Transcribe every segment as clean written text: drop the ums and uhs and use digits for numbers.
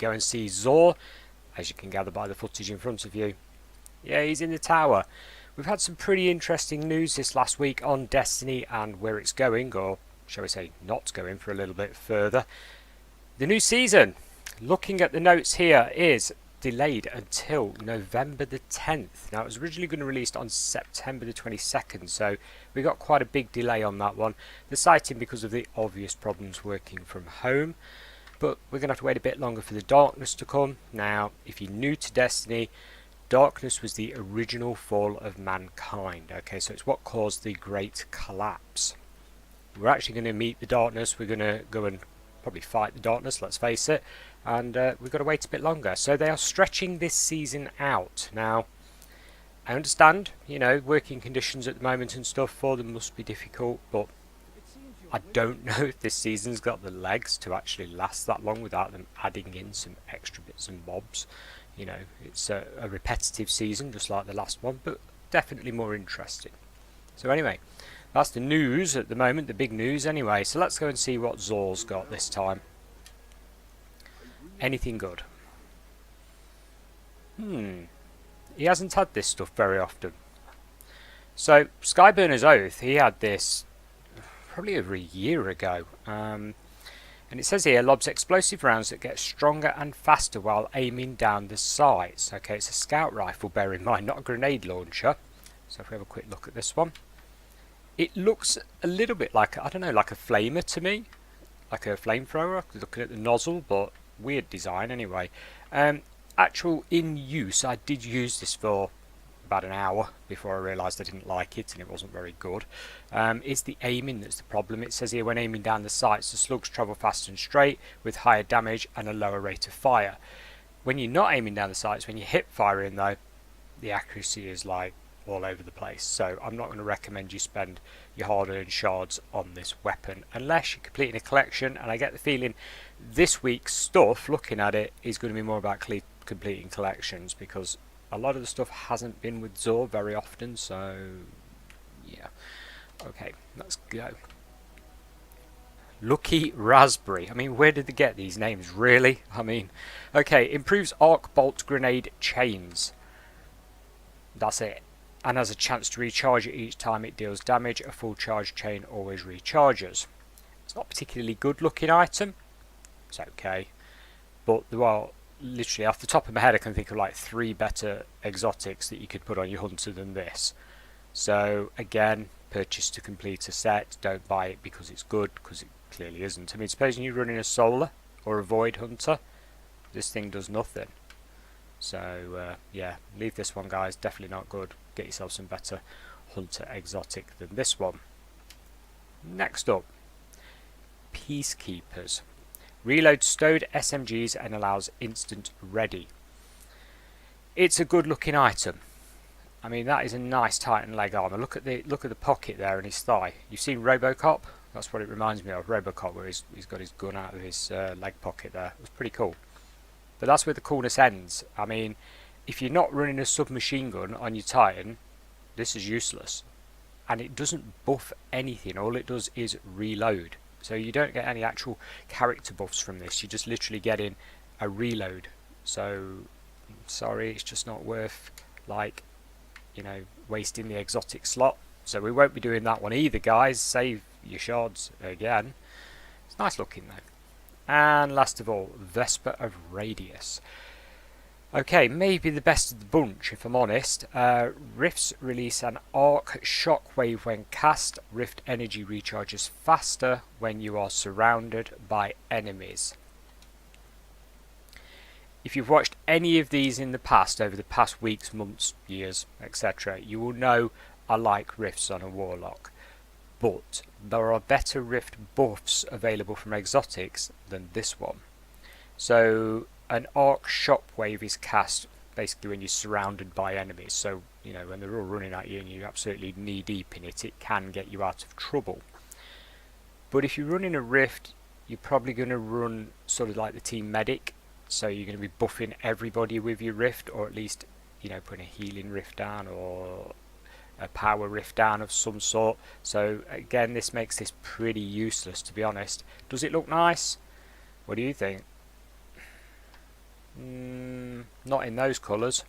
go and see Zor, as you can gather by the footage in front of you. Yeah, he's in the tower. We've had some pretty interesting news this last week on Destiny and where it's going, or shall we say not going for a little bit further. The new season, looking at the notes here, is delayed until November the 10th. Now it was originally going to release on September the 22nd, so we got quite a big delay on that one. The citing because of the obvious problems working from home, but we're going to have to wait a bit longer for the darkness to come. Now if you're new to Destiny, darkness was the original fall of mankind. Okay, so it's what caused the Great Collapse. We're actually going to meet the darkness. We're going to go and probably fight the darkness, let's face it, and we've got to wait a bit longer. So they are stretching this season out. Now I understand, you know, working conditions at the moment and stuff for them must be difficult, but I don't know if this season's got the legs to actually last that long without them adding in some extra bits and bobs. You know, it's a repetitive season just like the last one, but definitely more interesting. So anyway, that's the news at the moment, the big news anyway. So let's go and see what Zor's got this time. Anything good? He hasn't had this stuff very often. So Skyburners Oath, he had this probably over a year ago. And it says here, lobs explosive rounds that get stronger and faster while aiming down the sights. Okay, it's a scout rifle, bear in mind, not a grenade launcher. So if we have a quick look at this one. It looks a little bit like, I don't know, like a flamer to me. Like a flamethrower, looking at the nozzle, but weird design anyway. Actual in use, I did use this for about an hour before I realised I didn't like it and it wasn't very good. It's the aiming that's the problem. It says here when aiming down the sights the slugs travel fast and straight with higher damage and a lower rate of fire. When you're not aiming down the sights, when you hip firing though, the accuracy is like all over the place. So I'm not going to recommend you spend your hard-earned shards on this weapon unless you're completing a collection, and I get the feeling this week's stuff, looking at it, is going to be more about completing collections because a lot of the stuff hasn't been with Zor very often, so yeah. Okay, let's go. Lucky Raspberry. I mean, where did they get these names, really? I mean, okay, improves arc bolt grenade chains. That's it. And has a chance to recharge it each time it deals damage. A full charge chain always recharges. It's not a particularly good looking item. It's okay. But there are, literally off the top of my head, I can think of like 3 better exotics that you could put on your hunter than this. So again, purchase to complete a set. Don't buy it because it's good, because it clearly isn't. I mean, supposing you're running a solar or a void hunter, this thing does nothing. So yeah, leave this one, guys. Definitely not good. Get yourself some better hunter exotic than this one. Next up, peacekeepers. Reloads stowed SMGs and allows instant ready. It's a good looking item. I mean, that is a nice Titan leg armor. Look at the pocket there in his thigh. You've seen RoboCop? That's what it reminds me of, RoboCop, where he's got his gun out of his leg pocket there. It was pretty cool. But that's where the coolness ends. I mean, if you're not running a submachine gun on your Titan, this is useless. And it doesn't buff anything. All it does is reload. So you don't get any actual character buffs from this. You're just literally getting a reload. So, sorry, it's just not worth, like, you know, wasting the exotic slot. So we won't be doing that one either, guys. Save your shards again. It's nice looking though. And last of all, Vesper of Radius. Okay, maybe the best of the bunch, if I'm honest. Riffs release an arc shockwave when cast. Rift energy recharges faster when you are surrounded by enemies. If you've watched any of these in the past, over the past weeks, months, years, etc., you will know I like Rifts on a Warlock. But there are better Rift buffs available from exotics than this one. So an arc shockwave is cast basically when you're surrounded by enemies. So, you know, when they're all running at you and you're absolutely knee deep in it, it can get you out of trouble. But if you're running a Rift, you're probably going to run sort of like the team medic. So you're going to be buffing everybody with your Rift, or at least, you know, putting a healing Rift down or a power Rift down of some sort. So again, this makes this pretty useless, to be honest. Does it look nice? What do you think? Not in those colours.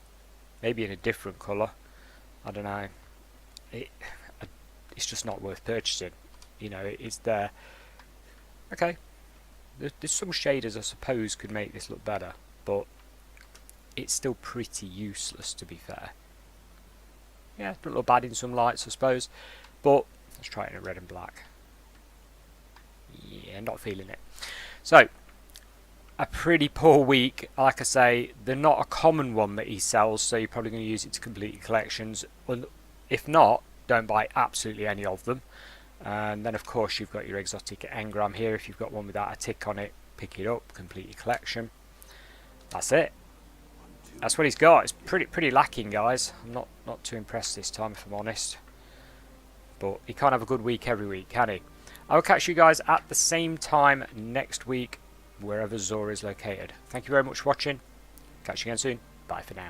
Maybe in a different colour. I don't know. It's just not worth purchasing. You know, it's there. Okay. There's some shaders I suppose could make this look better, but it's still pretty useless, to be fair. Yeah, doesn't look bad in some lights, I suppose, but let's try it in a red and black. Yeah, not feeling it. So, a pretty poor week. Like I say, they're not a common one that he sells, so you're probably going to use it to complete your collections. If not, don't buy absolutely any of them. And then of course you've got your exotic engram here. If you've got one without a tick on it, pick it up, complete your collection. That's it. That's what he's got. It's pretty lacking, guys. I'm not too impressed this time, if I'm honest. But he can't have a good week every week, can he? I'll catch you guys at the same time next week, wherever Zora is located. Thank you very much for watching. Catch you again soon. Bye for now.